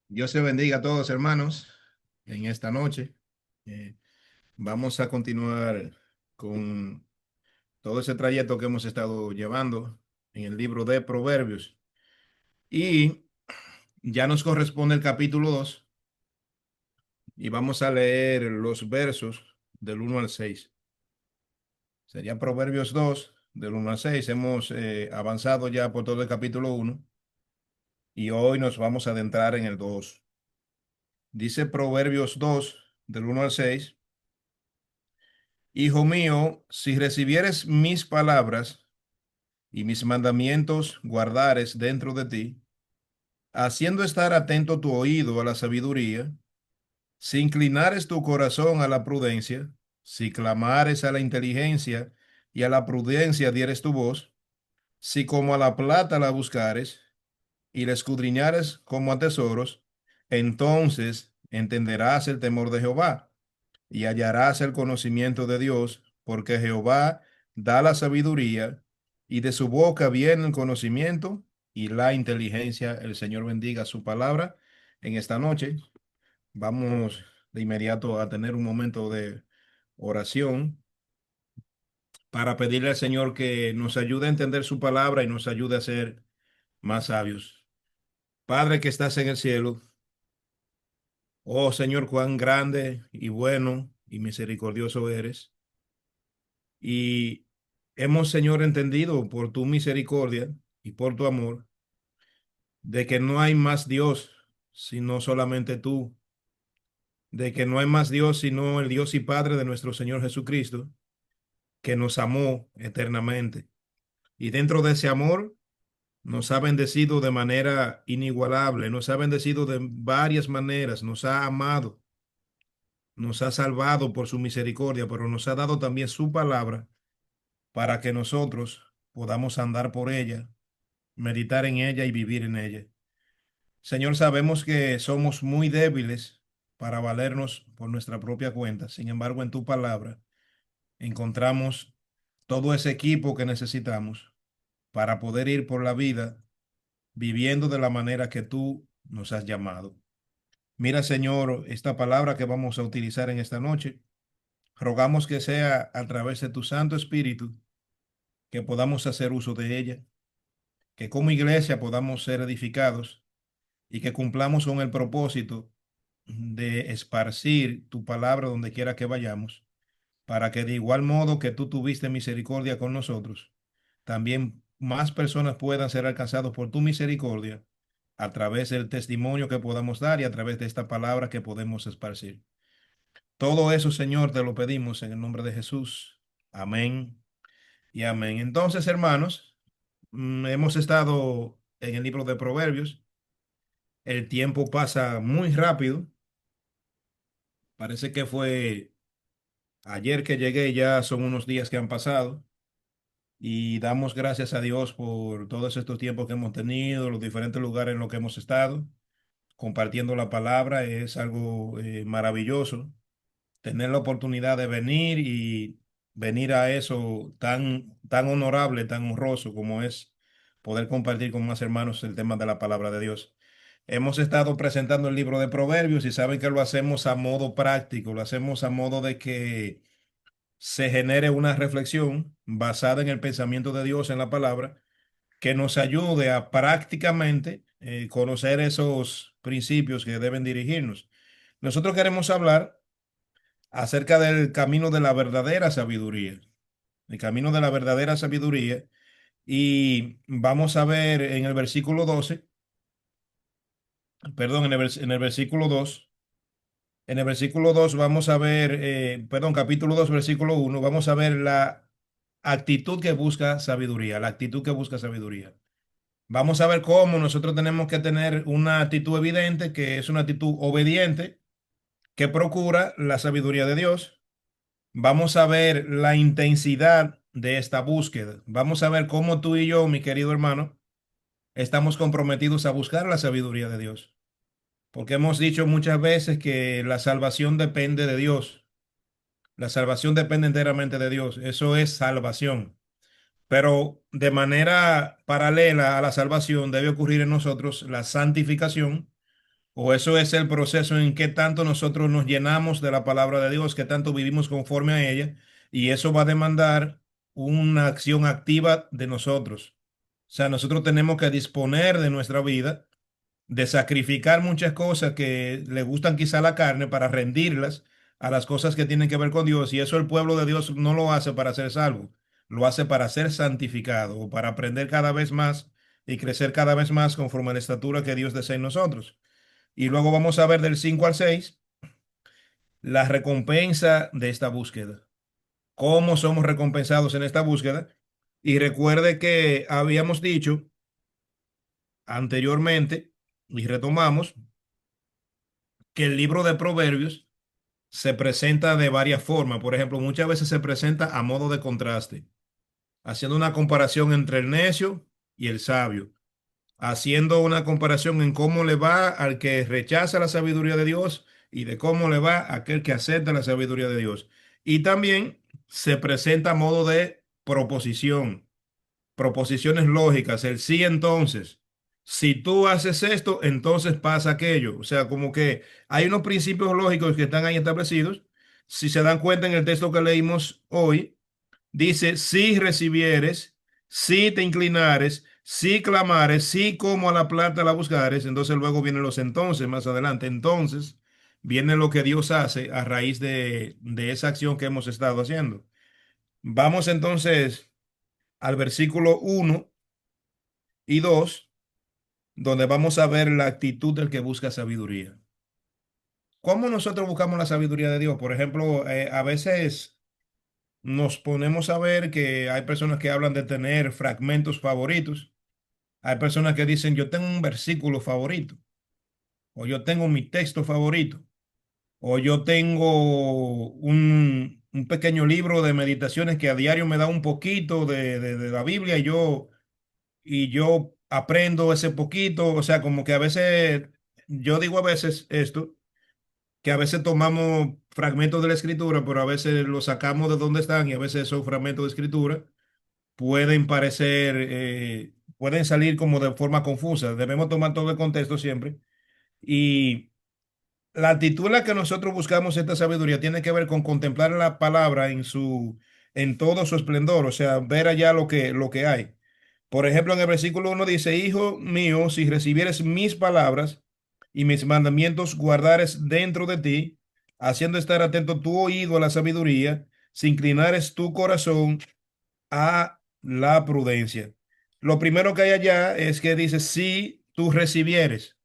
Dios se bendiga a todos, hermanos, en esta noche. Eh, Vamos a continuar con todo ese trayecto que hemos estado llevando en el libro de Proverbios. Y ya nos corresponde el capítulo 2 y vamos a leer los versos del 1 al 6. Sería Proverbios 2 del 1 al 6. Hemos avanzado ya por todo el capítulo 1 y hoy nos vamos a adentrar en el 2. Dice Proverbios 2 del 1 al 6. Hijo mío, si recibieres mis palabras y mis mandamientos guardares dentro de ti, haciendo estar atento tu oído a la sabiduría, si inclinares tu corazón a la prudencia, si clamares a la inteligencia y a la prudencia dieres tu voz, si como a la plata la buscares y la escudriñares como a tesoros, entonces entenderás el temor de Jehová y hallarás el conocimiento de Dios, porque Jehová da la sabiduría y de su boca viene el conocimiento y la inteligencia. El Señor bendiga su palabra en esta noche. Vamos de inmediato a tener un momento de oración para pedirle al Señor que nos ayude a entender su palabra y nos ayude a ser más sabios. Padre que estás en el cielo, oh Señor, cuán grande y bueno y misericordioso eres. Y hemos, Señor, entendido por tu misericordia y por tu amor de que no hay más Dios sino solamente tú, de que no hay más Dios sino el Dios y Padre de nuestro Señor Jesucristo, que nos amó eternamente. Y dentro de ese amor nos ha bendecido de manera inigualable, nos ha bendecido de varias maneras, nos ha amado, nos ha salvado por su misericordia, pero nos ha dado también su palabra para que nosotros podamos andar por ella, meditar en ella y vivir en ella. Señor, sabemos que somos muy débiles para valernos por nuestra propia cuenta. Sin embargo, en tu palabra encontramos todo ese equipo que necesitamos para poder ir por la vida viviendo de la manera que tú nos has llamado. Mira, Señor, esta palabra que vamos a utilizar en esta noche, rogamos que sea a través de tu Santo Espíritu que podamos hacer uso de ella, que como iglesia podamos ser edificados y que cumplamos con el propósito de esparcir tu palabra donde quiera que vayamos, para que de igual modo que tú tuviste misericordia con nosotros, también más personas puedan ser alcanzados por tu misericordia a través del testimonio que podamos dar y a través de esta palabra que podemos esparcir. Todo eso, Señor, te lo pedimos en el nombre de Jesús. Amén y amén. Entonces, hermanos, hemos estado en el libro de Proverbios. El tiempo pasa muy rápido. Parece que fue ayer que llegué, ya son unos días que han pasado y damos gracias a Dios por todos estos tiempos que hemos tenido, los diferentes lugares en los que hemos estado, compartiendo la palabra. Es algo maravilloso tener la oportunidad de venir y venir a eso tan honorable, tan honroso como es poder compartir con más hermanos el tema de la palabra de Dios. Hemos estado presentando el libro de Proverbios y saben que lo hacemos a modo práctico, lo hacemos a modo de que se genere una reflexión basada en el pensamiento de Dios en la palabra que nos ayude a prácticamente conocer esos principios que deben dirigirnos. Nosotros queremos hablar acerca del camino de la verdadera sabiduría, el camino de la verdadera sabiduría, y vamos a ver en el versículo 12, perdón, en el versículo 2. En el versículo 2 vamos a ver, perdón, capítulo 2 versículo 1 vamos a ver la actitud que busca sabiduría, la actitud que busca sabiduría. Vamos a ver cómo nosotros tenemos que tener una actitud evidente, que es una actitud obediente, que procura la sabiduría de Dios. Vamos a ver la intensidad de esta búsqueda. Vamos a ver cómo tú y yo, mi querido hermano, estamos comprometidos a buscar la sabiduría de Dios. Porque hemos dicho muchas veces que la salvación depende de Dios. La salvación depende enteramente de Dios. Eso es salvación. Pero de manera paralela a la salvación debe ocurrir en nosotros la santificación, o eso es el proceso en que tanto nosotros nos llenamos de la palabra de Dios, que tanto vivimos conforme a ella, y eso va a demandar una acción activa de nosotros. O sea, nosotros tenemos que disponer de nuestra vida, de sacrificar muchas cosas que le gustan quizá a la carne para rendirlas a las cosas que tienen que ver con Dios. Y eso el pueblo de Dios no lo hace para ser salvo, lo hace para ser santificado o para aprender cada vez más y crecer cada vez más conforme a la estatura que Dios desea en nosotros. Y luego vamos a ver del 5 al 6 la recompensa de esta búsqueda. ¿Cómo somos recompensados en esta búsqueda? Y recuerde que habíamos dicho anteriormente, y retomamos, que el libro de Proverbios se presenta de varias formas. Por ejemplo, muchas veces se presenta a modo de contraste, haciendo una comparación entre el necio y el sabio, haciendo una comparación en cómo le va al que rechaza la sabiduría de Dios y de cómo le va a aquel que acepta la sabiduría de Dios. Y también se presenta a modo de proposición, proposiciones lógicas, el sí entonces. Si tú haces esto, entonces pasa aquello. O sea, como que hay unos principios lógicos que están ahí establecidos. Si se dan cuenta en el texto que leímos hoy, dice, si recibieres, si te inclinares, si clamares, si como a la plata la buscares, entonces luego vienen los entonces más adelante. Entonces viene lo que Dios hace a raíz de esa acción que hemos estado haciendo. Vamos entonces al versículo 1 y 2, donde vamos a ver la actitud del que busca sabiduría. ¿Cómo nosotros buscamos la sabiduría de Dios? Por ejemplo, a veces nos ponemos a ver que hay personas que hablan de tener fragmentos favoritos. Hay personas que dicen, yo tengo un versículo favorito, o yo tengo mi texto favorito, o yo tengo un pequeño libro de meditaciones que a diario me da un poquito de la Biblia y yo aprendo ese poquito. O sea, como que a veces, yo digo a veces esto, que a veces tomamos fragmentos de la escritura, pero a veces los sacamos de donde están y a veces esos fragmentos de escritura pueden parecer, pueden salir como de forma confusa. Debemos tomar todo el contexto siempre. Y la actitud en la que nosotros buscamos esta sabiduría tiene que ver con contemplar la palabra en todo su esplendor, o sea, ver allá lo que hay. Por ejemplo, en el versículo 1 dice, Hijo mío, si recibieres mis palabras y mis mandamientos guardares dentro de ti, haciendo estar atento tu oído a la sabiduría, si inclinares tu corazón a la prudencia. Lo primero que hay allá es que dice, si tú recibieres.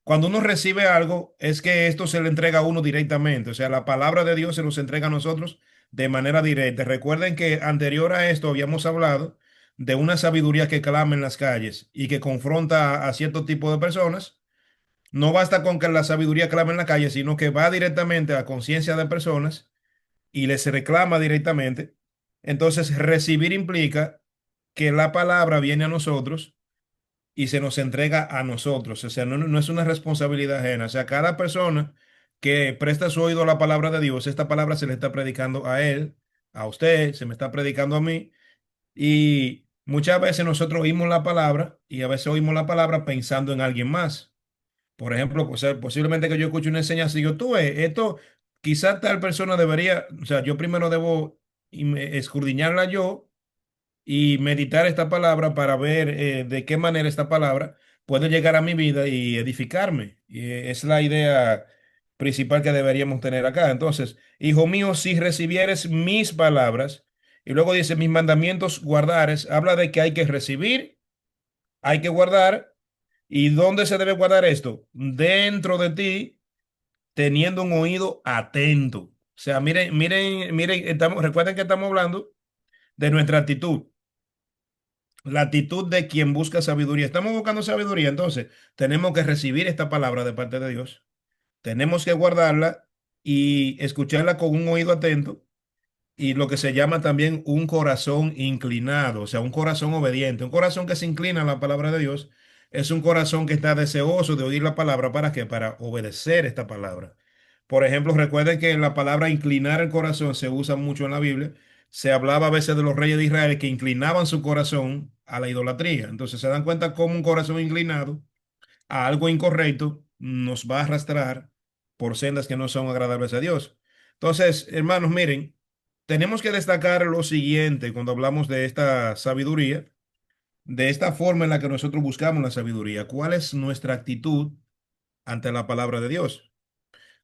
Cuando uno recibe algo, es que esto se le entrega a uno directamente. O sea, la palabra de Dios se nos entrega a nosotros de manera directa. Recuerden que anterior a esto habíamos hablado de una sabiduría que clama en las calles y que confronta a cierto tipo de personas. No basta con que la sabiduría clame en la calle, sino que va directamente a la conciencia de personas y les reclama directamente. Entonces, recibir implica que la palabra viene a nosotros y se nos entrega a nosotros. O sea, no es una responsabilidad ajena. O sea, cada persona que presta su oído a la palabra de Dios, esta palabra se le está predicando a él, a usted, se me está predicando a mí. Y muchas veces nosotros oímos la palabra y a veces oímos la palabra pensando en alguien más. Por ejemplo, o sea, posiblemente que yo escuche una enseñanza y yo, tú, esto, quizás tal persona debería, o sea, yo primero debo escudriñarla yo y meditar esta palabra para ver de qué manera esta palabra puede llegar a mi vida y edificarme. Y es la idea principal que deberíamos tener acá. Entonces, hijo mío, si recibieres mis palabras, y luego dice, mis mandamientos guardares, habla de que hay que recibir, hay que guardar. ¿Y dónde se debe guardar esto? Dentro de ti, teniendo un oído atento. O sea, miren, miren, miren, recuerden que estamos hablando de nuestra actitud. La actitud de quien busca sabiduría. Estamos buscando sabiduría, entonces tenemos que recibir esta palabra de parte de Dios. Tenemos que guardarla y escucharla con un oído atento y lo que se llama también un corazón inclinado, o sea, un corazón obediente. Un corazón que se inclina a la palabra de Dios es un corazón que está deseoso de oír la palabra. ¿Para qué? Para obedecer esta palabra. Por ejemplo, recuerden que la palabra inclinar el corazón se usa mucho en la Biblia. Se hablaba a veces de los reyes de Israel que inclinaban su corazón a la idolatría. Entonces se dan cuenta cómo un corazón inclinado a algo incorrecto nos va a arrastrar por sendas que no son agradables a Dios. Entonces, hermanos, miren, tenemos que destacar lo siguiente cuando hablamos de esta sabiduría, de esta forma en la que nosotros buscamos la sabiduría. ¿Cuál es nuestra actitud ante la palabra de Dios?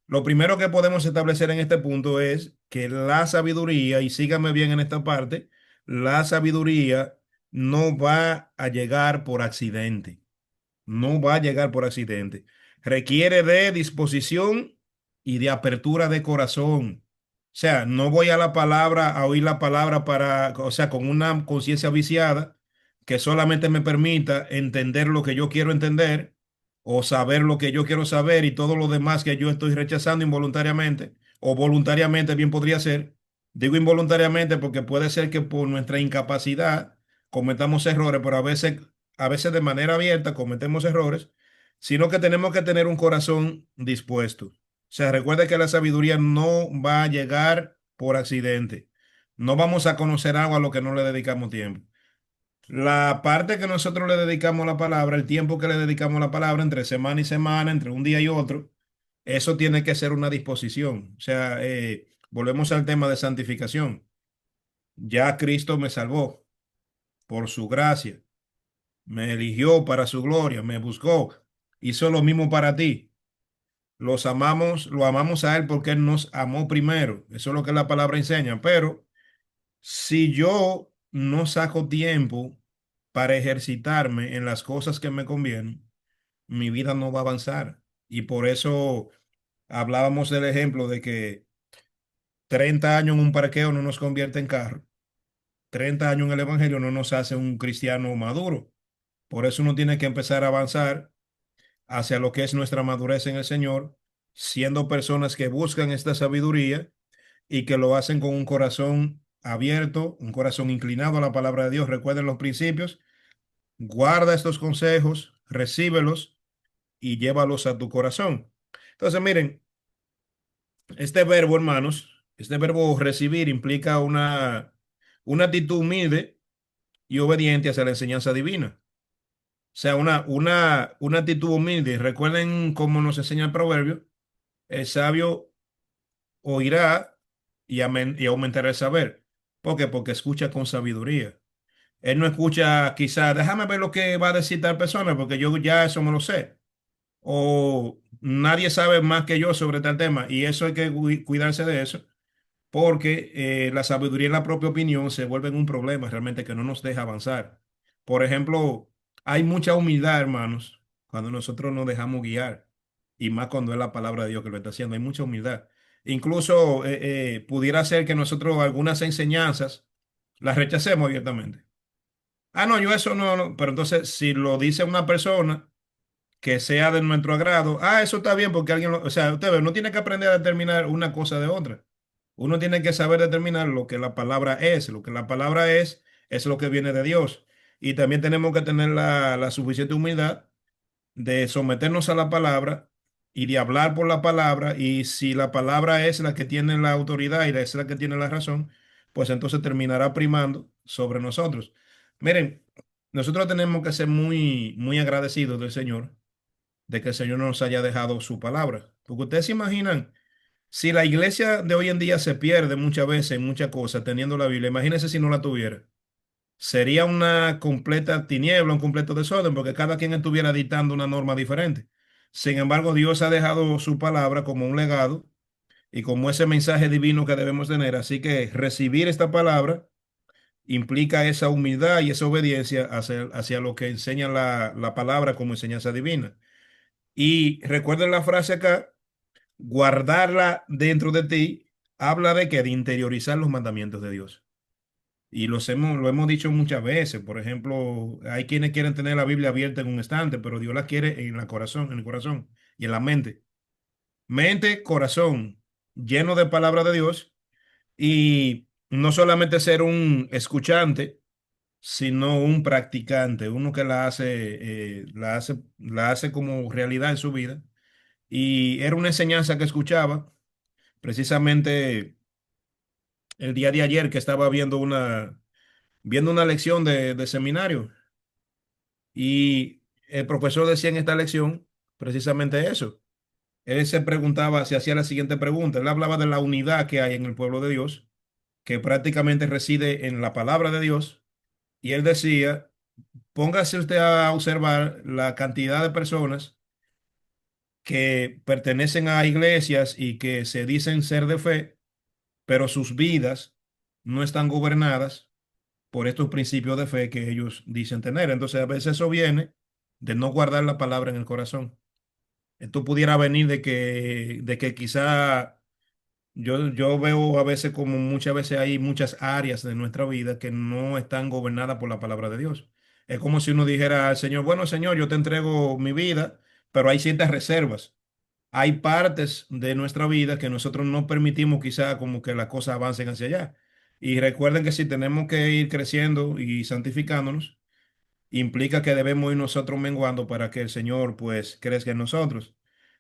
Lo primero que podemos establecer en este punto es que la sabiduría, y síganme bien en esta parte, la sabiduría no va a llegar por accidente. No va a llegar por accidente. Requiere de disposición y de apertura de corazón. O sea, no voy a la palabra, a oír la palabra para, o sea, con una conciencia viciada que solamente me permita entender lo que yo quiero entender o saber lo que yo quiero saber y todo lo demás que yo estoy rechazando involuntariamente o voluntariamente bien podría ser. Digo involuntariamente porque puede ser que por nuestra incapacidad cometamos errores, pero a veces de manera abierta cometemos errores, sino que tenemos que tener un corazón dispuesto. O sea, recuerde que la sabiduría no va a llegar por accidente. No vamos a conocer algo a lo que no le dedicamos tiempo. La parte que nosotros le dedicamos a la palabra, el tiempo que le dedicamos a la palabra, entre semana y semana, entre un día y otro, eso tiene que ser una disposición. O sea, volvemos al tema de santificación. Ya Cristo me salvó por su gracia. Me eligió para su gloria, me buscó, hizo lo mismo para ti. Los amamos, lo amamos a Él porque Él nos amó primero. Eso es lo que la palabra enseña. Pero si yo no saco tiempo para ejercitarme en las cosas que me convienen, mi vida no va a avanzar. Y por eso hablábamos del ejemplo de que 30 años en un parqueo no nos convierte en carro. 30 años en el Evangelio no nos hace un cristiano maduro. Por eso uno tiene que empezar a avanzar hacia lo que es nuestra madurez en el Señor, siendo personas que buscan esta sabiduría y que lo hacen con un corazón abierto, un corazón inclinado a la palabra de Dios. Recuerden los principios, guarda estos consejos, recíbelos y llévalos a tu corazón. Entonces, miren, este verbo, hermanos, este verbo recibir implica una actitud humilde y obediente hacia la enseñanza divina. O sea, una actitud humilde. Recuerden cómo nos enseña el proverbio. El sabio oirá y aumentará el saber. ¿Por qué? Porque escucha con sabiduría. Él no escucha quizás, déjame ver lo que va a decir tal persona, porque yo ya eso me lo sé. O nadie sabe más que yo sobre tal tema. Y eso hay que cuidarse de eso, porque la sabiduría y la propia opinión se vuelven un problema realmente que no nos deja avanzar. Por ejemplo, hay mucha humildad, hermanos, cuando nosotros nos dejamos guiar, y más cuando es la palabra de Dios que lo está haciendo, hay mucha humildad. Incluso pudiera ser que nosotros algunas enseñanzas las rechacemos abiertamente. Ah, no, yo eso no, pero entonces si lo dice una persona que sea de nuestro agrado. Ah, eso está bien porque alguien, o sea, usted ve, no tiene que aprender a determinar una cosa de otra. Uno tiene que saber determinar lo que la palabra es. Lo que la palabra es lo que viene de Dios. Y también tenemos que tener la suficiente humildad de someternos a la palabra y de hablar por la palabra. Y si la palabra es la que tiene la autoridad y es la que tiene la razón, pues entonces terminará primando sobre nosotros. Miren, nosotros tenemos que ser muy, muy agradecidos del Señor de que el Señor nos haya dejado su palabra. Porque ustedes se imaginan, si la iglesia de hoy en día se pierde muchas veces en muchas cosas teniendo la Biblia, imagínense si no la tuviera. Sería una completa tiniebla, un completo desorden, porque cada quien estuviera dictando una norma diferente. Sin embargo, Dios ha dejado su palabra como un legado y como ese mensaje divino que debemos tener. Así que recibir esta palabra implica esa humildad y esa obediencia hacia lo que enseña la palabra como enseñanza divina. Y recuerden la frase acá, guardarla dentro de ti, habla de que de interiorizar los mandamientos de Dios. Y lo hemos dicho muchas veces. Por ejemplo, hay quienes quieren tener la Biblia abierta en un estante, pero Dios la quiere en el corazón y en la mente. Mente, corazón, lleno de palabra de Dios y no solamente ser un escuchante, sino un practicante, uno que la hace como realidad en su vida. Y era una enseñanza que escuchaba. Precisamente el día de ayer que estaba viendo una lección de seminario y el profesor decía en esta lección precisamente eso. Él se preguntaba, se hacía la siguiente pregunta. Él hablaba de la unidad que hay en el pueblo de Dios, que prácticamente reside en la palabra de Dios. Y él decía, póngase usted a observar la cantidad de personas que pertenecen a iglesias y que se dicen ser de fe, pero sus vidas no están gobernadas por estos principios de fe que ellos dicen tener. Entonces, a veces eso viene de no guardar la palabra en el corazón. Esto pudiera venir de que quizá yo veo a veces como muchas veces hay muchas áreas de nuestra vida que no están gobernadas por la palabra de Dios. Es como si uno dijera al Señor, bueno, Señor, yo te entrego mi vida, pero hay ciertas reservas. Hay partes de nuestra vida que nosotros no permitimos quizá como que las cosas avancen hacia allá. Y recuerden que si tenemos que ir creciendo y santificándonos, implica que debemos ir nosotros menguando para que el Señor pues crezca en nosotros.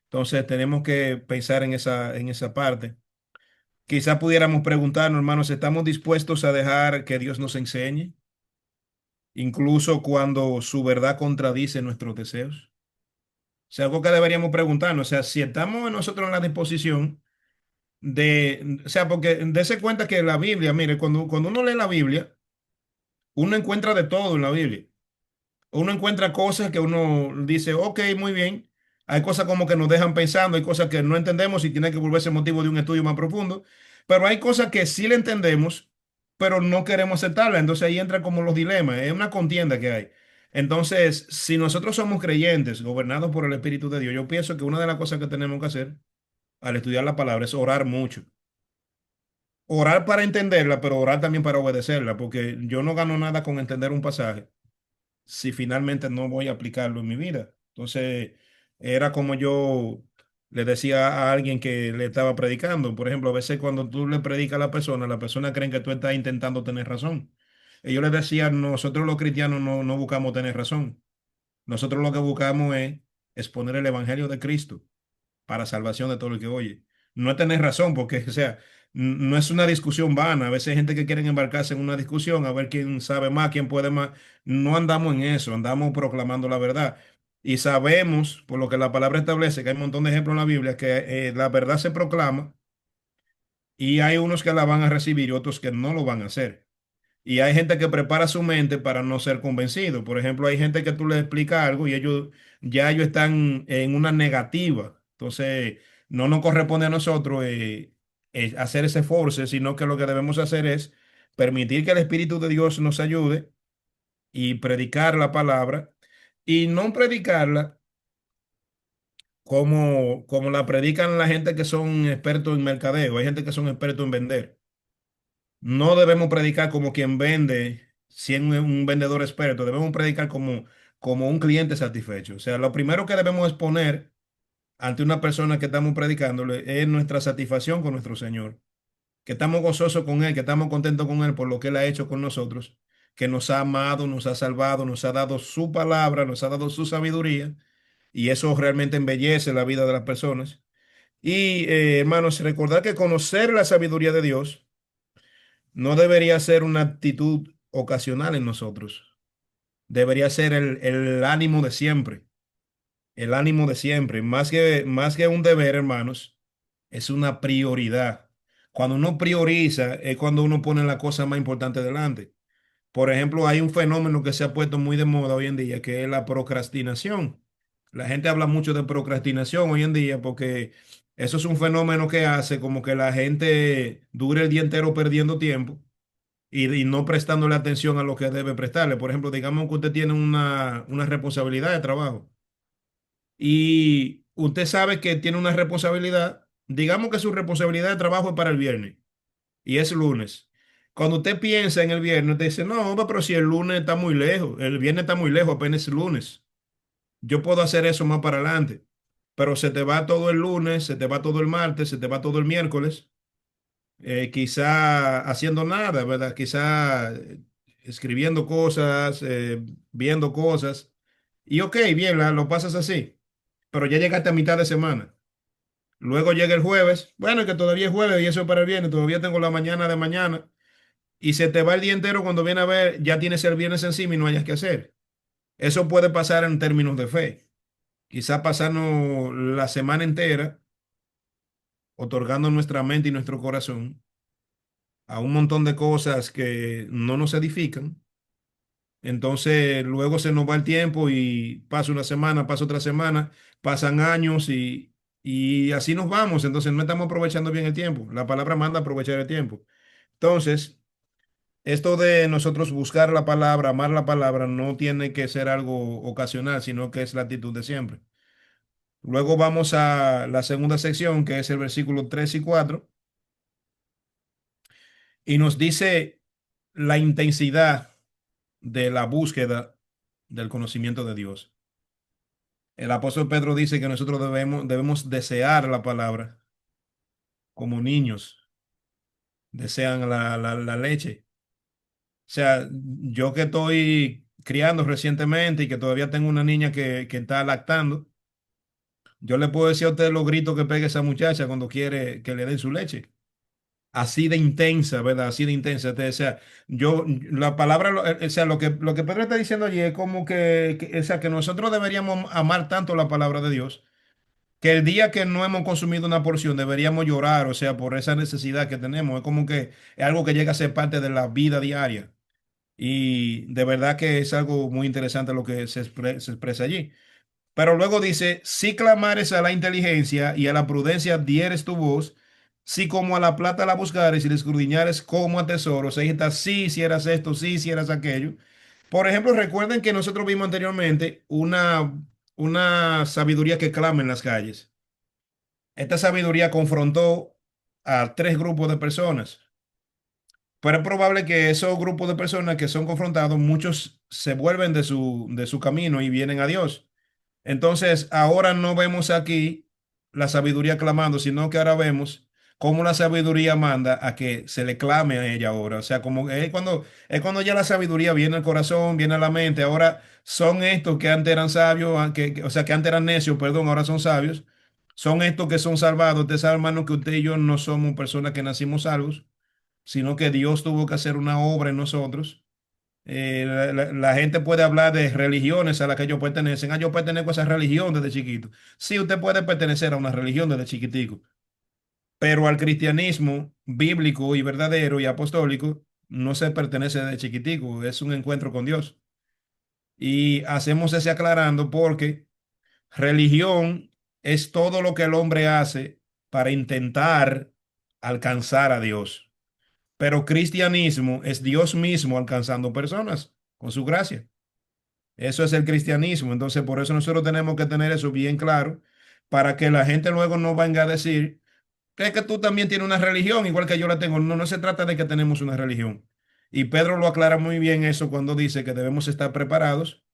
Entonces tenemos que pensar en esa parte. Quizá pudiéramos preguntarnos, hermanos, ¿estamos dispuestos a dejar que Dios nos enseñe, incluso cuando su verdad contradice nuestros deseos? O sea, algo que deberíamos preguntarnos, o sea, si estamos nosotros en la disposición o sea, porque dése cuenta que la Biblia, mire, cuando uno lee la Biblia, uno encuentra de todo en la Biblia. Uno encuentra cosas que uno dice, ok, muy bien. Hay cosas como que nos dejan pensando, hay cosas que no entendemos y tiene que volverse motivo de un estudio más profundo, pero hay cosas que sí le entendemos, pero no queremos aceptarla. Entonces ahí entra como los dilemas, es una contienda que hay. Entonces, si nosotros somos creyentes, gobernados por el Espíritu de Dios, yo pienso que una de las cosas que tenemos que hacer al estudiar la palabra es orar mucho. Orar para entenderla, pero orar también para obedecerla, porque yo no gano nada con entender un pasaje si finalmente no voy a aplicarlo en mi vida. Entonces, era como yo le decía a alguien que le estaba predicando. Por ejemplo, a veces cuando tú le predicas a la persona creen que tú estás intentando tener razón. Y yo les decía, nosotros los cristianos no buscamos tener razón. Nosotros lo que buscamos es exponer el Evangelio de Cristo para salvación de todo el que oye. No es tener razón, porque, o sea, no es una discusión vana. A veces hay gente que quiere embarcarse en una discusión a ver quién sabe más, quién puede más. No andamos en eso, andamos proclamando la verdad. Y sabemos, por lo que la palabra establece, que hay un montón de ejemplos en la Biblia, que la verdad se proclama y hay unos que la van a recibir y otros que no lo van a hacer. Y hay gente que prepara su mente para no ser convencido. Por ejemplo, hay gente que tú le explicas algo y ellos están en una negativa. Entonces, no nos corresponde a nosotros hacer ese force, sino que lo que debemos hacer es permitir que el Espíritu de Dios nos ayude y predicar la palabra y no predicarla como la predican la gente que son expertos en mercadeo. Hay gente que son expertos en vender. No debemos predicar como quien vende, siendo un vendedor experto, debemos predicar como un cliente satisfecho. O sea, lo primero que debemos exponer ante una persona que estamos predicándole es nuestra satisfacción con nuestro Señor, que estamos gozosos con Él, que estamos contentos con Él por lo que Él ha hecho con nosotros, que nos ha amado, nos ha salvado, nos ha dado su palabra, nos ha dado su sabiduría, y eso realmente embellece la vida de las personas. Y hermanos, recordar que conocer la sabiduría de Dios no debería ser una actitud ocasional en nosotros. Debería ser el ánimo de siempre. El ánimo de siempre. Más que un deber, hermanos, es una prioridad. Cuando uno prioriza es cuando uno pone la cosa más importante delante. Por ejemplo, hay un fenómeno que se ha puesto muy de moda hoy en día, que es la procrastinación. La gente habla mucho de procrastinación hoy en día porque eso es un fenómeno que hace como que la gente dure el día entero perdiendo tiempo y no prestándole atención a lo que debe prestarle. Por ejemplo, digamos que usted tiene una responsabilidad de trabajo y usted sabe que tiene una responsabilidad, digamos que su responsabilidad de trabajo es para el viernes y es lunes. Cuando usted piensa en el viernes, usted dice, no, hombre, pero si el lunes está muy lejos, el viernes está muy lejos, apenas es lunes. Yo puedo hacer eso más para adelante, pero se te va todo el lunes, se te va todo el martes, se te va todo el miércoles quizá haciendo nada, ¿verdad? Quizá escribiendo cosas, viendo cosas. Y ok, bien, lo pasas así, pero ya llegaste a mitad de semana. Luego llega el jueves, bueno, que todavía es jueves y eso para el viernes, todavía tengo la mañana de mañana. Y se te va el día entero cuando viene a ver, ya tienes el viernes encima y no hayas que hacer. Eso puede pasar en términos de fe. Quizá pasarnos la semana entera otorgando nuestra mente y nuestro corazón a un montón de cosas que no nos edifican. Entonces luego se nos va el tiempo y pasa una semana, pasa otra semana, pasan años y así nos vamos. Entonces no estamos aprovechando bien el tiempo. La palabra manda a aprovechar el tiempo. Entonces, esto de nosotros buscar la palabra, amar la palabra, no tiene que ser algo ocasional, sino que es la actitud de siempre. Luego vamos a la segunda sección, que es el versículo 3 y 4 y nos dice la intensidad de la búsqueda del conocimiento de Dios. El apóstol Pedro dice que nosotros debemos desear la palabra como niños desean la leche. O sea, yo que estoy criando recientemente y que todavía tengo una niña que está lactando, yo le puedo decir a usted los gritos que pega esa muchacha cuando quiere que le den su leche. Así de intensa, ¿verdad? Así de intensa. O sea, la palabra, o sea, lo que Pedro está diciendo allí es como o sea, que nosotros deberíamos amar tanto la palabra de Dios, que el día que no hemos consumido una porción deberíamos llorar, o sea, por esa necesidad que tenemos. Es como que es algo que llega a ser parte de la vida diaria. Y de verdad que es algo muy interesante lo que se expresa allí. Pero luego dice, si clamares a la inteligencia y a la prudencia dieres tu voz, si como a la plata la buscares y la escudriñares como a tesoros, ahí está, si hicieras esto, si hicieras aquello. Por ejemplo, recuerden que nosotros vimos anteriormente una sabiduría que clama en las calles. Esta sabiduría confrontó a tres grupos de personas, pero es probable que esos grupos de personas que son confrontados, muchos se vuelven de su camino y vienen a Dios. Entonces, ahora no vemos aquí la sabiduría clamando, sino que ahora vemos cómo la sabiduría manda a que se le clame a ella ahora. O sea, como es cuando ya la sabiduría viene al corazón, viene a la mente. Ahora son estos que antes eran sabios, o sea, que antes eran necios, perdón, ahora son sabios. Son estos que son salvados. Ustedes saben, hermano, que usted y yo no somos personas que nacimos salvos, sino que Dios tuvo que hacer una obra en nosotros. La gente puede hablar de religiones a las que ellos pertenecen. Ah, yo pertenezco a esa religión desde chiquito. Sí, usted puede pertenecer a una religión desde chiquitico, pero al cristianismo bíblico y verdadero y apostólico no se pertenece desde chiquitico, es un encuentro con Dios. Y hacemos ese aclarando porque religión es todo lo que el hombre hace para intentar alcanzar a Dios. Pero cristianismo es Dios mismo alcanzando personas con su gracia. Eso es el cristianismo. Entonces, por eso nosotros tenemos que tener eso bien claro para que la gente luego no venga a decir que es que tú también tienes una religión, igual que yo la tengo. No, no se trata de que tenemos una religión. Y Pedro lo aclara muy bien eso cuando dice que debemos estar preparados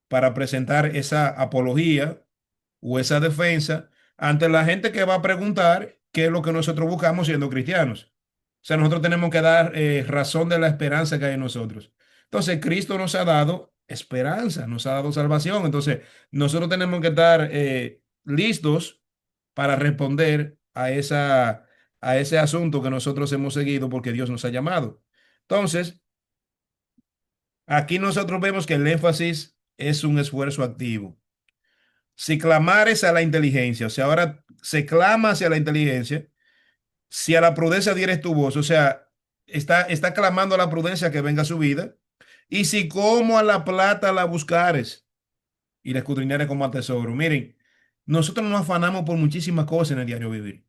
para presentar esa apología o esa defensa ante la gente que va a preguntar qué es lo que nosotros buscamos siendo cristianos. O sea, nosotros tenemos que dar razón de la esperanza que hay en nosotros. Entonces, Cristo nos ha dado esperanza, nos ha dado salvación. Entonces, nosotros tenemos que estar listos para responder a ese asunto que nosotros hemos seguido porque Dios nos ha llamado. Entonces, aquí nosotros vemos que el énfasis es un esfuerzo activo. Si clamares a la inteligencia, o sea, ahora se clama hacia la inteligencia, si a la prudencia dieres tu voz, o sea, está clamando a la prudencia que venga a su vida, y si como a la plata la buscares y la escudriñares como a tesoro. Miren, nosotros nos afanamos por muchísimas cosas en el diario vivir,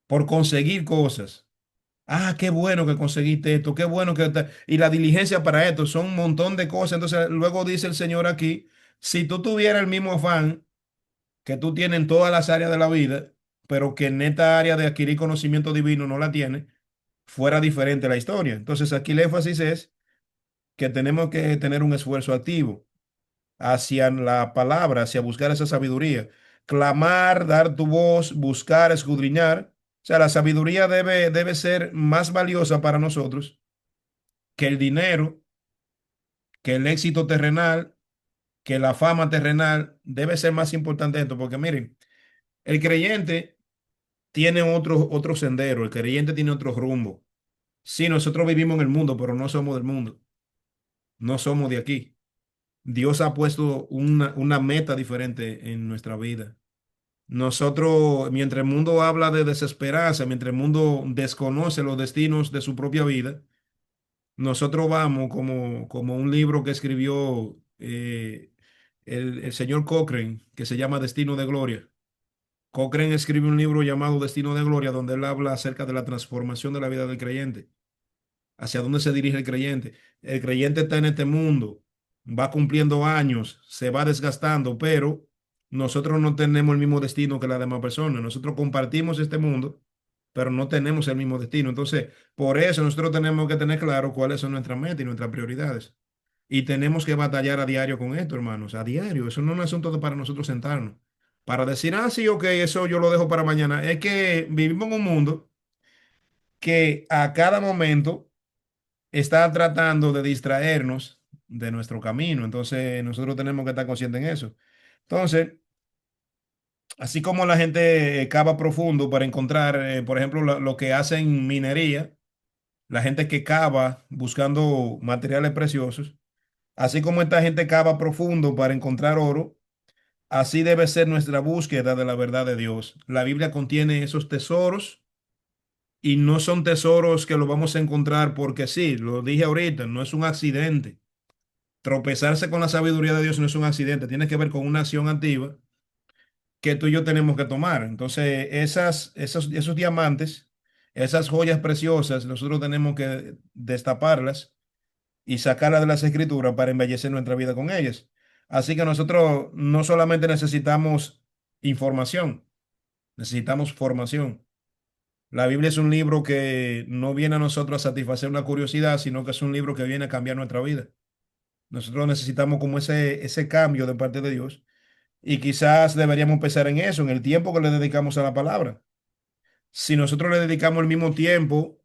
por conseguir cosas. Ah, qué bueno que conseguiste esto, qué bueno que... Y la diligencia para esto, son un montón de cosas. Entonces, luego dice el Señor aquí, si tú tuvieras el mismo afán que tú tienes en todas las áreas de la vida, pero que en esta área de adquirir conocimiento divino no la tienes, fuera diferente la historia. Entonces aquí el énfasis es que tenemos que tener un esfuerzo activo hacia la palabra, hacia buscar esa sabiduría. Clamar, dar tu voz, buscar, escudriñar. O sea, la sabiduría debe ser más valiosa para nosotros que el dinero, que el éxito terrenal, que la fama terrenal. Debe ser más importante esto, porque miren, El creyente tiene otro sendero, el creyente tiene otro rumbo. Sí, nosotros vivimos en el mundo, pero no somos del mundo, no somos de aquí. Dios ha puesto una meta diferente en nuestra vida. Nosotros, mientras el mundo habla de desesperanza, mientras el mundo desconoce los destinos de su propia vida, nosotros vamos como un libro que escribió el señor Cochrane, que se llama Destino de Gloria. Cochrane escribe un libro llamado Destino de Gloria, donde él habla acerca de la transformación de la vida del creyente, hacia dónde se dirige el creyente. El creyente está en este mundo, va cumpliendo años, se va desgastando, pero nosotros no tenemos el mismo destino que las demás personas. Nosotros compartimos este mundo, pero no tenemos el mismo destino. Entonces, por eso nosotros tenemos que tener claro cuáles son nuestras metas y nuestras prioridades. Y tenemos que batallar a diario con esto, hermanos, a diario. Eso no es un asunto para nosotros sentarnos. Para decir, ah, sí, ok, eso yo lo dejo para mañana. Es que vivimos en un mundo que a cada momento está tratando de distraernos de nuestro camino. Entonces, nosotros tenemos que estar conscientes en eso. Entonces, así como la gente cava profundo para encontrar, por ejemplo, lo que hacen minería, la gente que cava buscando materiales preciosos, así como esta gente cava profundo para encontrar oro, así debe ser nuestra búsqueda de la verdad de Dios. La Biblia contiene esos tesoros y no son tesoros que los vamos a encontrar porque sí, lo dije ahorita, no es un accidente. Tropezarse con la sabiduría de Dios no es un accidente, tiene que ver con una acción activa que tú y yo tenemos que tomar. Entonces, esos diamantes, esas joyas preciosas, nosotros tenemos que destaparlas y sacarlas de las escrituras para embellecer nuestra vida con ellas. Así que nosotros no solamente necesitamos información, necesitamos formación. La Biblia es un libro que no viene a nosotros a satisfacer una curiosidad, sino que es un libro que viene a cambiar nuestra vida. Nosotros necesitamos como ese cambio de parte de Dios y quizás deberíamos pensar en eso, en el tiempo que le dedicamos a la palabra. Si nosotros le dedicamos el mismo tiempo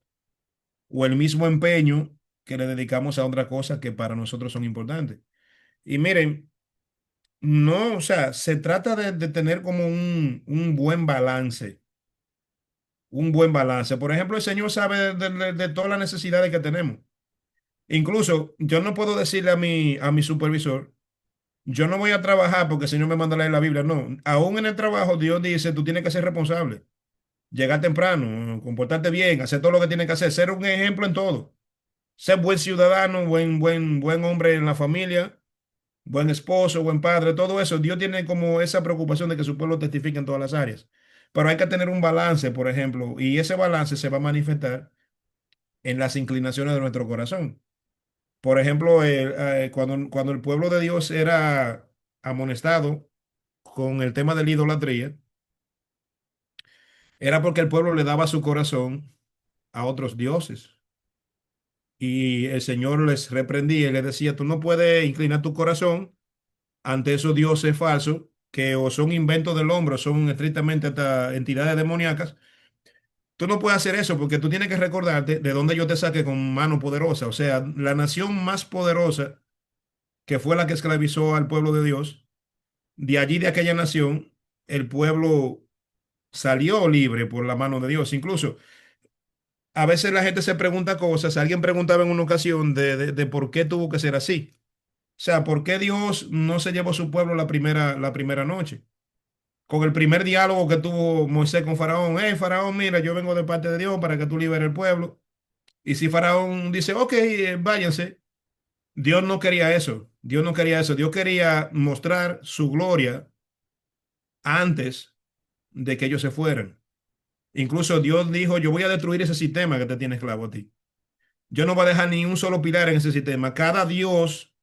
o el mismo empeño que le dedicamos a otras cosas que para nosotros son importantes. Y miren, no, o sea, se trata de tener como un buen balance, un buen balance. Por ejemplo, el Señor sabe de todas las necesidades que tenemos. Incluso yo no puedo decirle a mi supervisor, yo no voy a trabajar porque el Señor me manda a leer la Biblia. No, aún en el trabajo Dios dice, tú tienes que ser responsable, llegar temprano, comportarte bien, hacer todo lo que tienes que hacer, ser un ejemplo en todo, ser buen ciudadano, buen hombre en la familia, buen esposo, buen padre, todo eso. Dios tiene como esa preocupación de que su pueblo testifique en todas las áreas. Pero hay que tener un balance, por ejemplo, y ese balance se va a manifestar en las inclinaciones de nuestro corazón. Por ejemplo, cuando el pueblo de Dios era amonestado con el tema de la idolatría, era porque el pueblo le daba su corazón a otros dioses. Y el Señor les reprendía y les decía, tú no puedes inclinar tu corazón ante esos dioses falsos que o son inventos del hombre o son estrictamente hasta entidades demoníacas. Tú no puedes hacer eso porque tú tienes que recordarte de dónde yo te saqué con mano poderosa. O sea, la nación más poderosa que fue la que esclavizó al pueblo de Dios, de allí de aquella nación, el pueblo salió libre por la mano de Dios. Incluso a veces la gente se pregunta cosas. Alguien preguntaba en una ocasión de por qué tuvo que ser así. O sea, ¿por qué Dios no se llevó a su pueblo la primera noche? Con el primer diálogo que tuvo Moisés con Faraón. Hey, Faraón, mira, yo vengo de parte de Dios para que tú liberes el pueblo. Y si Faraón dice, ok, váyanse. Dios no quería eso. Dios no quería eso. Dios quería mostrar su gloria antes de que ellos se fueran. Incluso Dios dijo, yo voy a destruir ese sistema que te tiene esclavo a ti. Yo no voy a dejar ni un solo pilar en ese sistema. Cada Dios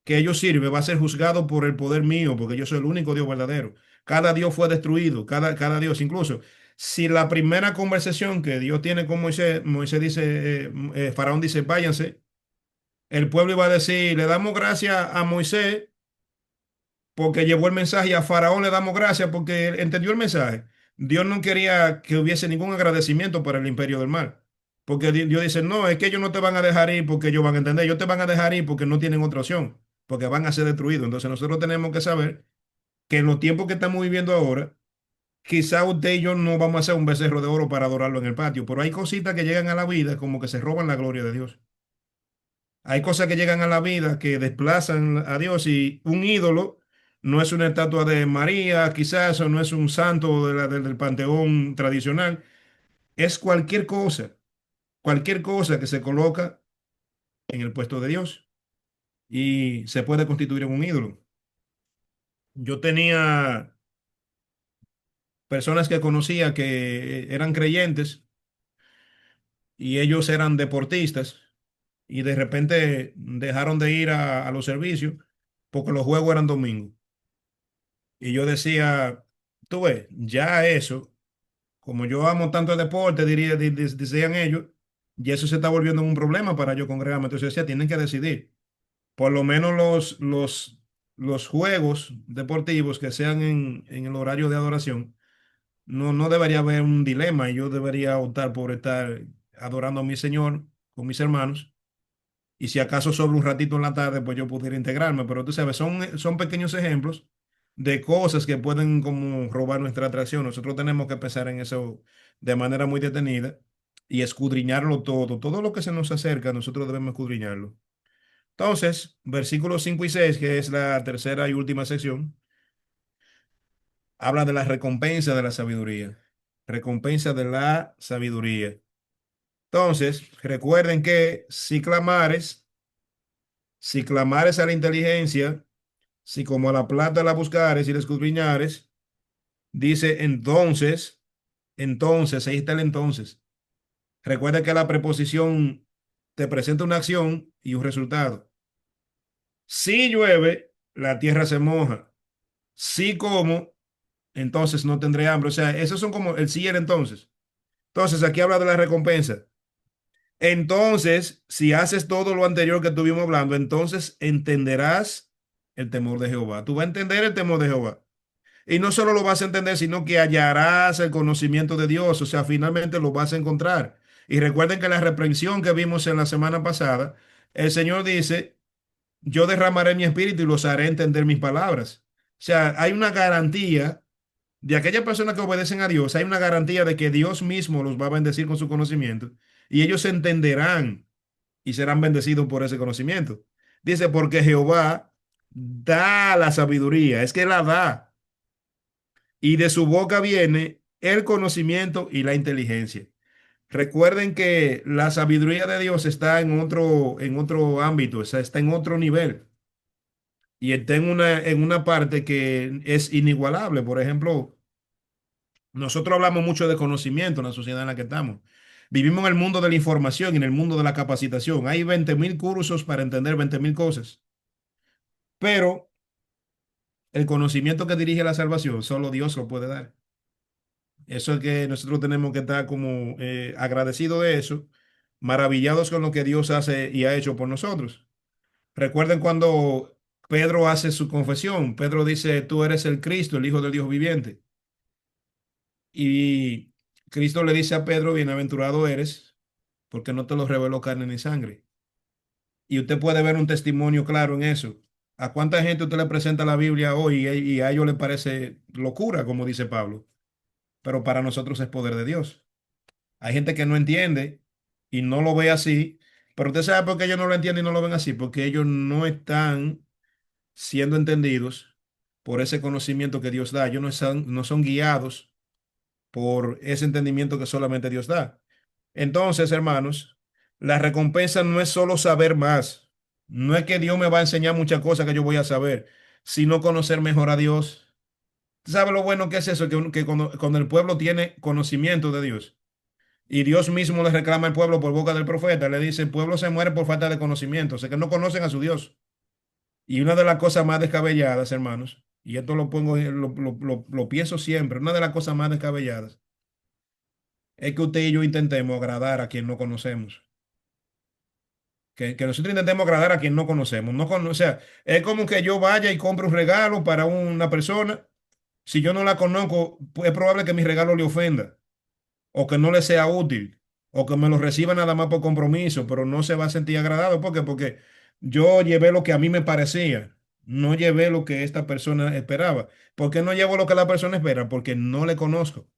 que ellos sirven va a ser juzgado por el poder mío, porque yo soy el único Dios verdadero. Cada Dios fue destruido, cada Dios. Incluso si la primera conversación que Dios tiene con Moisés, Moisés dice, Faraón dice, váyanse, el pueblo iba a decir, le damos gracias a Moisés porque llevó el mensaje y a Faraón le damos gracias porque él entendió el mensaje. Dios no quería que hubiese ningún agradecimiento para el imperio del mal. Porque Dios dice, no, es que ellos no te van a dejar ir porque ellos van a entender, ellos te van a dejar ir porque no tienen otra opción, porque van a ser destruidos. Entonces nosotros tenemos que saber que en los tiempos que estamos viviendo ahora, quizá usted y yo no vamos a hacer un becerro de oro para adorarlo en el patio, pero hay cositas que llegan a la vida como que se roban la gloria de Dios. Hay cosas que llegan a la vida que desplazan a Dios y un ídolo no es una estatua de María, quizás, o no es un santo del panteón tradicional, es cualquier cosa que se coloca en el puesto de Dios y se puede constituir en un ídolo. Yo tenía personas que conocía que eran creyentes y ellos eran deportistas y de repente dejaron de ir a los servicios porque los juegos eran domingos. Y yo decía, tú ves, ya eso, como yo amo tanto el deporte, decían ellos, y eso se está volviendo un problema para yo congregarme. Entonces yo decía, tienen que decidir. Por lo menos los juegos deportivos que sean en el horario de adoración, no debería haber un dilema y yo debería optar por estar adorando a mi Señor con mis hermanos. Y si acaso sobre un ratito en la tarde, pues yo pudiera integrarme. Pero tú sabes, son pequeños ejemplos de cosas que pueden como robar nuestra atracción. Nosotros tenemos que pensar en eso de manera muy detenida y escudriñarlo todo. Todo lo que se nos acerca, nosotros debemos escudriñarlo. Entonces, versículos 5 y 6, que es la tercera y última sección, habla de la recompensa de la sabiduría. Recompensa de la sabiduría. Entonces, recuerden que si clamares a la inteligencia, si como a la plata la buscares y la escudriñares, dice entonces, ahí está el entonces. Recuerda que la preposición te presenta una acción y un resultado. Si llueve, la tierra se moja. Si como, entonces no tendré hambre. O sea, esos son como el sí y el entonces. Entonces, aquí habla de la recompensa. Entonces, si haces todo lo anterior que estuvimos hablando, entonces entenderás el temor de Jehová. Tú vas a entender el temor de Jehová. Y no solo lo vas a entender, sino que hallarás el conocimiento de Dios. O sea, finalmente lo vas a encontrar. Y recuerden que la reprensión que vimos en la semana pasada, el Señor dice, yo derramaré mi espíritu y los haré entender mis palabras. O sea, hay una garantía de aquellas personas que obedecen a Dios, hay una garantía de que Dios mismo los va a bendecir con su conocimiento y ellos entenderán y serán bendecidos por ese conocimiento. Dice, porque Jehová da la sabiduría, es que la da, y de su boca viene el conocimiento y la inteligencia. Recuerden que la sabiduría de Dios está en otro ámbito, o sea, está en otro nivel y está en una parte que es inigualable. Por ejemplo, nosotros hablamos mucho de conocimiento en la sociedad en la que estamos. Vivimos en el mundo de la información y en el mundo de la capacitación. Hay 20.000 cursos para entender 20.000 cosas, pero el conocimiento que dirige la salvación, solo Dios lo puede dar. Eso es que nosotros tenemos que estar como agradecidos de eso, maravillados con lo que Dios hace y ha hecho por nosotros. Recuerden cuando Pedro hace su confesión. Pedro dice, tú eres el Cristo, el Hijo del Dios viviente. Y Cristo le dice a Pedro, bienaventurado eres, porque no te lo reveló carne ni sangre. Y usted puede ver un testimonio claro en eso. ¿A cuánta gente usted le presenta la Biblia hoy y a ellos les parece locura, como dice Pablo? Pero para nosotros es poder de Dios. Hay gente que no entiende y no lo ve así, pero usted sabe por qué ellos no lo entienden y no lo ven así, porque ellos no están siendo entendidos por ese conocimiento que Dios da. Ellos no son guiados por ese entendimiento que solamente Dios da. Entonces, hermanos, la recompensa no es solo saber más. No es que Dios me va a enseñar muchas cosas que yo voy a saber, sino conocer mejor a Dios. ¿Tú sabes lo bueno que es eso? Que cuando el pueblo tiene conocimiento de Dios y Dios mismo le reclama al pueblo por boca del profeta, le dice, el pueblo se muere por falta de conocimiento, o sea que no conocen a su Dios. Y una de las cosas más descabelladas, hermanos, y esto lo pongo, lo pienso siempre, una de las cosas más descabelladas es que usted y yo intentemos agradar a quien no conocemos. Que nosotros intentemos agradar a quien no conocemos. O sea, es como que yo vaya y compre un regalo para una persona. Si yo no la conozco, pues es probable que mi regalo le ofenda, o que no le sea útil, o que me lo reciba nada más por compromiso, pero no se va a sentir agradado. ¿Por qué? Porque yo llevé lo que a mí me parecía. No llevé lo que esta persona esperaba. ¿Por qué no llevo lo que la persona espera? Porque no le conozco.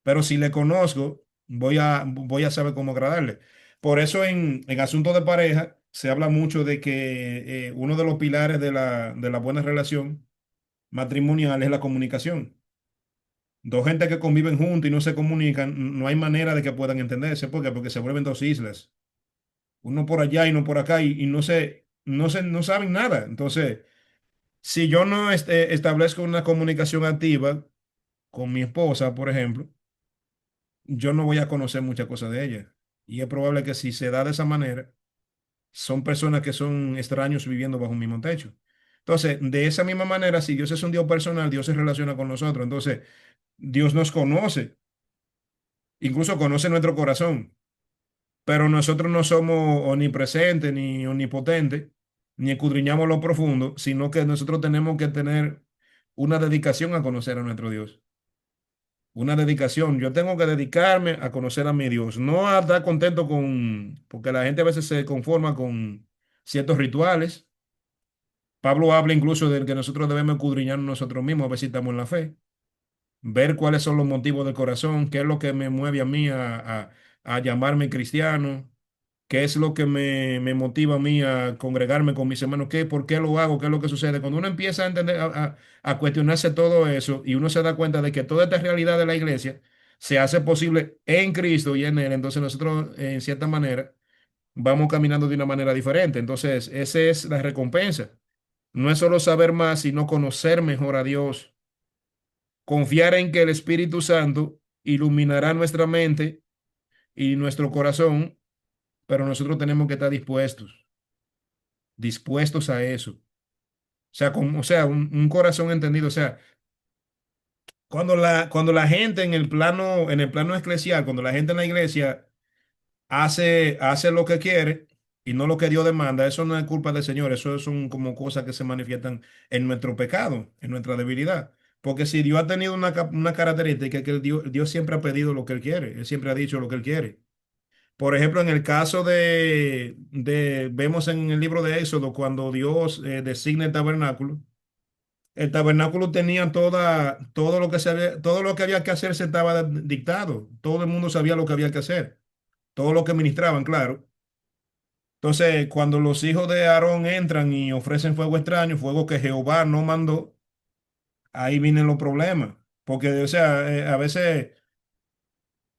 Pero si le conozco, voy a saber cómo agradarle. Por eso en asuntos de pareja se habla mucho de que uno de los pilares de la buena relación matrimonial es la comunicación. Dos gente que conviven juntos y no se comunican, no hay manera de que puedan entenderse. ¿Por qué? Porque se vuelven dos islas. Uno por allá y uno por acá y no saben nada. Entonces, si yo no establezco una comunicación activa con mi esposa, por ejemplo, yo no voy a conocer muchas cosas de ella. Y es probable que si se da de esa manera, son personas que son extraños viviendo bajo un mismo techo. Entonces, de esa misma manera, si Dios es un Dios personal, Dios se relaciona con nosotros. Entonces, Dios nos conoce, incluso conoce nuestro corazón, pero nosotros no somos omnipresentes ni omnipotentes, ni escudriñamos lo profundo, sino que nosotros tenemos que tener una dedicación a conocer a nuestro Dios. Una dedicación. Yo tengo que dedicarme a conocer a mi Dios, no a estar contento porque la gente a veces se conforma con ciertos rituales. Pablo habla incluso de que nosotros debemos escudriñar nosotros mismos a ver si estamos en la fe, ver cuáles son los motivos del corazón, qué es lo que me mueve a mí a llamarme cristiano, qué es lo que me motiva a mí a congregarme con mis hermanos, por qué lo hago, qué es lo que sucede. Cuando uno empieza a entender, a cuestionarse todo eso y uno se da cuenta de que toda esta realidad de la iglesia se hace posible en Cristo y en Él, entonces nosotros, en cierta manera, vamos caminando de una manera diferente. Entonces, esa es la recompensa. No es solo saber más, sino conocer mejor a Dios, confiar en que el Espíritu Santo iluminará nuestra mente y nuestro corazón, pero nosotros tenemos que estar dispuestos a eso. O sea, un corazón entendido. O sea, cuando la gente en el plano eclesial, cuando la gente en la iglesia hace lo que quiere y no lo que Dios demanda, eso no es culpa del Señor, eso son como cosas que se manifiestan en nuestro pecado, en nuestra debilidad. Porque si Dios ha tenido una característica que Dios siempre ha pedido lo que Él quiere, Él siempre ha dicho lo que Él quiere. Por ejemplo, en el caso vemos en el libro de Éxodo, cuando Dios designa el tabernáculo tenía todo lo que había que hacer se estaba dictado. Todo el mundo sabía lo que había que hacer. Todo lo que ministraban, claro. Entonces, cuando los hijos de Aarón entran y ofrecen fuego extraño, fuego que Jehová no mandó, ahí vienen los problemas. Porque, o sea, a veces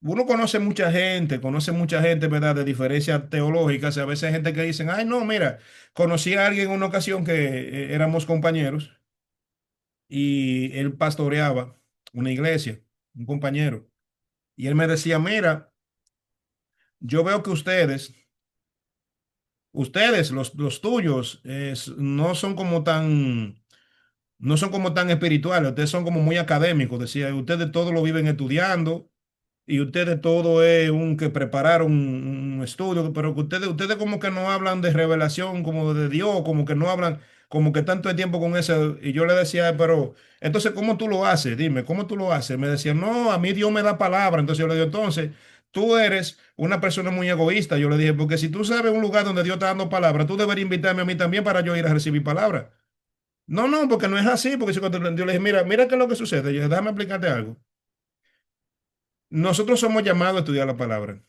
uno conoce mucha gente, ¿verdad? De diferencias teológicas. Y a veces hay gente que dicen, ay, no, mira, conocí a alguien en una ocasión que éramos compañeros y él pastoreaba una iglesia, un compañero. Y él me decía, mira, yo veo que ustedes, los tuyos, no son como tan espirituales, ustedes son como muy académicos, decía, ustedes todo lo viven estudiando y ustedes todo es un que prepararon un estudio, pero que ustedes como que no hablan de revelación como de Dios, como que no hablan, como que tanto de tiempo con eso. Y yo le decía, pero entonces, ¿cómo tú lo haces? Dime, ¿cómo tú lo haces? Me decía, no, a mí Dios me da palabra. Entonces yo le digo, entonces, tú eres una persona muy egoísta. Yo le dije, porque si tú sabes un lugar donde Dios está dando palabra, tú deberías invitarme a mí también para yo ir a recibir palabra. No, no, porque no es así, porque si cuando yo le dije, mira qué es lo que sucede. Yo dije, déjame explicarte algo. Nosotros somos llamados a estudiar la palabra.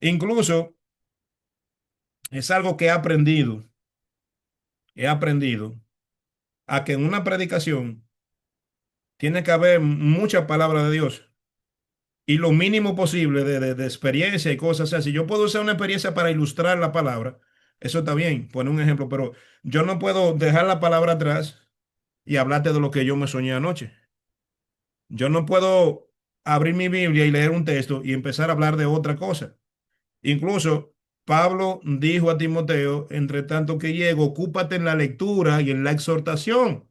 Incluso es algo que he aprendido a que en una predicación tiene que haber mucha palabra de Dios y lo mínimo posible de experiencia y cosas. O sea, si yo puedo usar una experiencia para ilustrar la palabra, eso está bien, poner un ejemplo, pero yo no puedo dejar la palabra atrás y hablarte de lo que yo me soñé anoche. Yo no puedo abrir mi Biblia y leer un texto y empezar a hablar de otra cosa. Incluso Pablo dijo a Timoteo, entre tanto que llego, ocúpate en la lectura y en la exhortación. O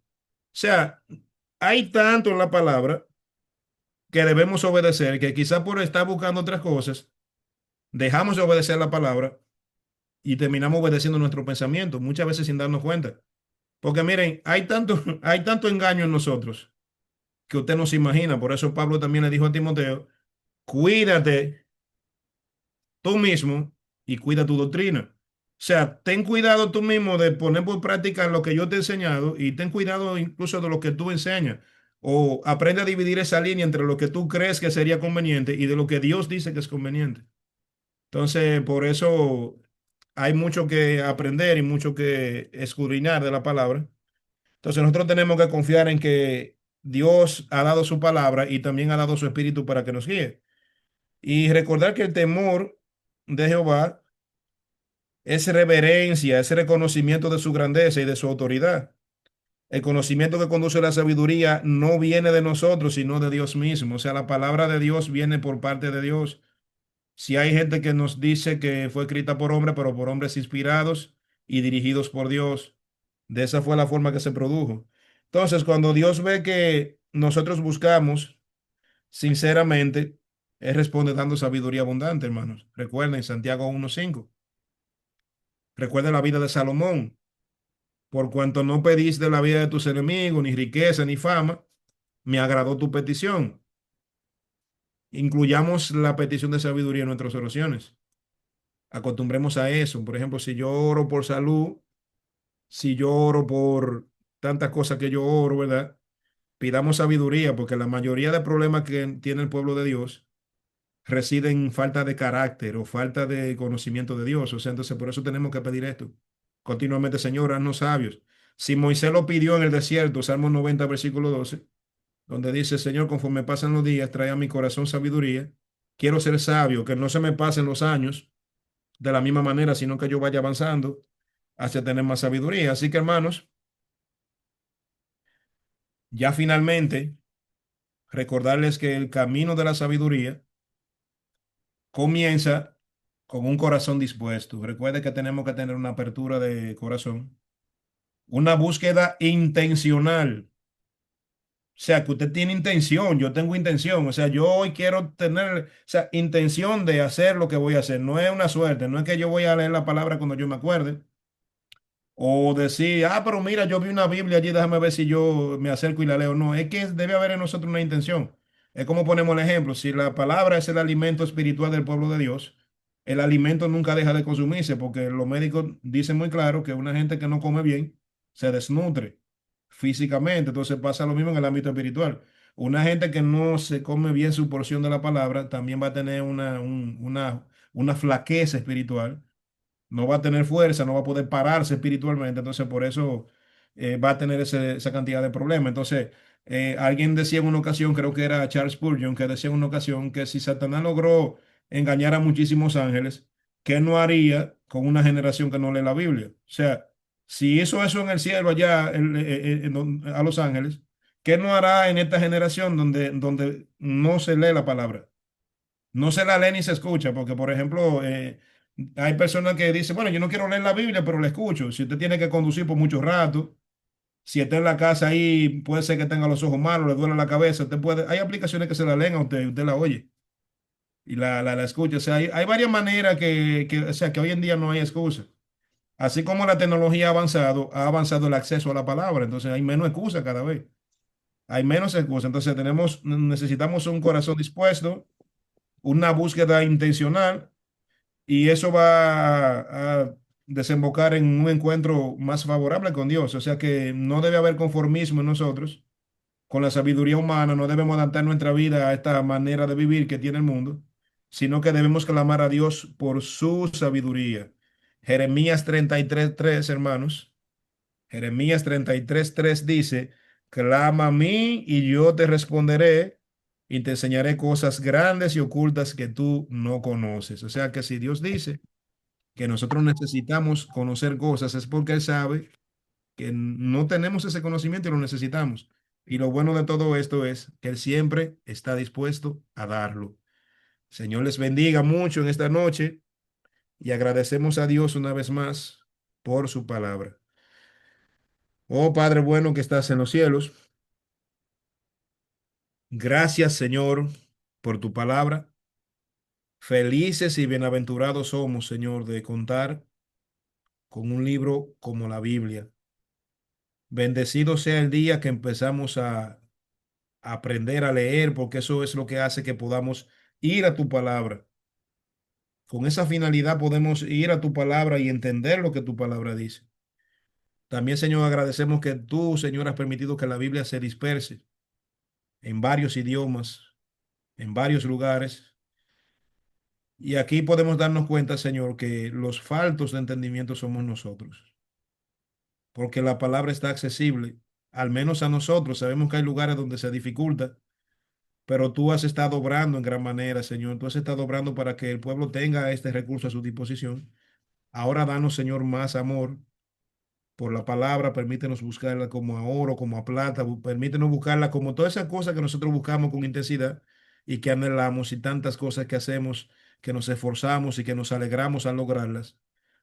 sea, hay tanto en la palabra que debemos obedecer que quizá por estar buscando otras cosas, dejamos de obedecer la palabra y terminamos obedeciendo nuestro pensamiento, muchas veces sin darnos cuenta. Porque miren, hay tanto engaño en nosotros que usted no se imagina. Por eso Pablo también le dijo a Timoteo, cuídate tú mismo y cuida tu doctrina. O sea, ten cuidado tú mismo de poner por práctica lo que yo te he enseñado y ten cuidado incluso de lo que tú enseñas. O aprende a dividir esa línea entre lo que tú crees que sería conveniente y de lo que Dios dice que es conveniente. Entonces, por eso hay mucho que aprender y mucho que escudriñar de la palabra. Entonces, nosotros tenemos que confiar en que Dios ha dado su palabra y también ha dado su espíritu para que nos guíe. Y recordar que el temor de Jehová es reverencia, es reconocimiento de su grandeza y de su autoridad. El conocimiento que conduce a la sabiduría no viene de nosotros, sino de Dios mismo. O sea, la palabra de Dios viene por parte de Dios. Si hay gente que nos dice que fue escrita por hombre, pero por hombres inspirados y dirigidos por Dios, de esa fue la forma que se produjo. Entonces, cuando Dios ve que nosotros buscamos sinceramente, Él responde dando sabiduría abundante, hermanos. Recuerden Santiago 1:5. Recuerden la vida de Salomón. Por cuanto no pedís de la vida de tus enemigos, ni riqueza, ni fama, me agradó tu petición. Incluyamos la petición de sabiduría en nuestras oraciones. Acostumbremos a eso. Por ejemplo, si yo oro por salud, si yo oro por tantas cosas que yo oro, ¿verdad? Pidamos sabiduría, porque la mayoría de problemas que tiene el pueblo de Dios residen en falta de carácter o falta de conocimiento de Dios. O sea, entonces por eso tenemos que pedir esto. Continuamente, Señor, haznos sabios. Si Moisés lo pidió en el desierto, Salmo 90, versículo 12, donde dice, Señor, conforme pasan los días, trae a mi corazón sabiduría. Quiero ser sabio, que no se me pasen los años de la misma manera, sino que yo vaya avanzando hacia tener más sabiduría. Así que, hermanos, ya finalmente, recordarles que el camino de la sabiduría comienza con un corazón dispuesto. Recuerde que tenemos que tener una apertura de corazón, una búsqueda intencional. O sea, que usted tiene intención, yo tengo intención. O sea, yo hoy quiero tener, o sea, intención de hacer lo que voy a hacer. No es una suerte, no es que yo voy a leer la palabra cuando yo me acuerde. O decir, ah, pero mira, yo vi una Biblia allí, déjame ver si yo me acerco y la leo. No, es que debe haber en nosotros una intención. Es como ponemos el ejemplo, si la palabra es el alimento espiritual del pueblo de Dios, el alimento nunca deja de consumirse, porque los médicos dicen muy claro que una gente que no come bien se desnutre físicamente. Entonces pasa lo mismo en el ámbito espiritual. Una gente que no se come bien su porción de la palabra también va a tener una flaqueza espiritual, no va a tener fuerza, no va a poder pararse espiritualmente, entonces por eso va a tener esa cantidad de problemas. Entonces, alguien decía en una ocasión, creo que era Charles Spurgeon, que decía en una ocasión que si Satanás logró engañar a muchísimos ángeles, ¿qué no haría con una generación que no lee la Biblia? O sea, si hizo eso en el cielo allá a los ángeles, ¿qué no hará en esta generación donde no se lee la palabra? No se la lee ni se escucha, porque por ejemplo, hay personas que dicen, bueno, yo no quiero leer la Biblia, pero la escucho. Si usted tiene que conducir por mucho rato, si está en la casa ahí, puede ser que tenga los ojos malos, le duele la cabeza, usted puede, hay aplicaciones que se la leen a usted, y usted la oye y la escucha. O sea, hay varias maneras o sea, que hoy en día no hay excusa. Así como la tecnología ha avanzado el acceso a la palabra, entonces hay menos excusa cada vez. Hay menos excusa. Entonces necesitamos un corazón dispuesto, una búsqueda intencional, y eso va a desembocar en un encuentro más favorable con Dios. O sea que no debe haber conformismo en nosotros con la sabiduría humana, no debemos adaptar nuestra vida a esta manera de vivir que tiene el mundo, sino que debemos clamar a Dios por su sabiduría. Jeremías 33:3, hermanos. Jeremías 33:3 dice, clama a mí y yo te responderé y te enseñaré cosas grandes y ocultas que tú no conoces. O sea que si Dios dice que nosotros necesitamos conocer cosas, es porque Él sabe que no tenemos ese conocimiento y lo necesitamos. Y lo bueno de todo esto es que Él siempre está dispuesto a darlo. Señor les bendiga mucho en esta noche y agradecemos a Dios una vez más por su palabra. Oh Padre bueno que estás en los cielos, gracias Señor por tu palabra. Felices y bienaventurados somos, Señor, de contar con un libro como la Biblia. Bendecido sea el día que empezamos a aprender a leer, porque eso es lo que hace que podamos ir a tu palabra Con esa finalidad podemos ir a tu palabra y entender lo que tu palabra dice. También, Señor, agradecemos que tú, Señor, has permitido que la Biblia se disperse en varios idiomas, en varios lugares. Y aquí podemos darnos cuenta, Señor, que los faltos de entendimiento somos nosotros, porque la palabra está accesible, al menos a nosotros. Sabemos que hay lugares donde se dificulta, pero tú has estado obrando en gran manera, Señor. Tú has estado obrando para que el pueblo tenga este recurso a su disposición. Ahora danos, Señor, más amor por la palabra, permítenos buscarla como a oro, como a plata, permítenos buscarla como todas esas cosas que nosotros buscamos con intensidad y que anhelamos y tantas cosas que hacemos, que nos esforzamos y que nos alegramos al lograrlas.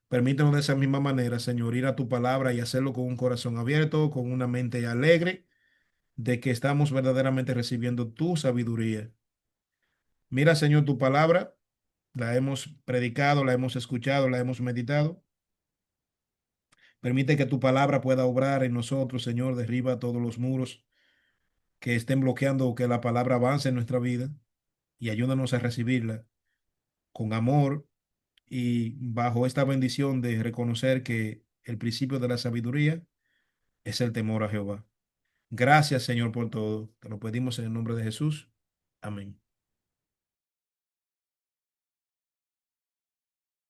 Permítenos de esa misma manera, Señor, ir a tu palabra y hacerlo con un corazón abierto, con una mente alegre, de que estamos verdaderamente recibiendo tu sabiduría. Mira, Señor, tu palabra, la hemos predicado, la hemos escuchado, la hemos meditado. Permite que tu palabra pueda obrar en nosotros, Señor. Derriba todos los muros que estén bloqueando que la palabra avance en nuestra vida y ayúdanos a recibirla con amor y bajo esta bendición de reconocer que el principio de la sabiduría es el temor a Jehová. Gracias, Señor, por todo. Te lo pedimos en el nombre de Jesús. Amén.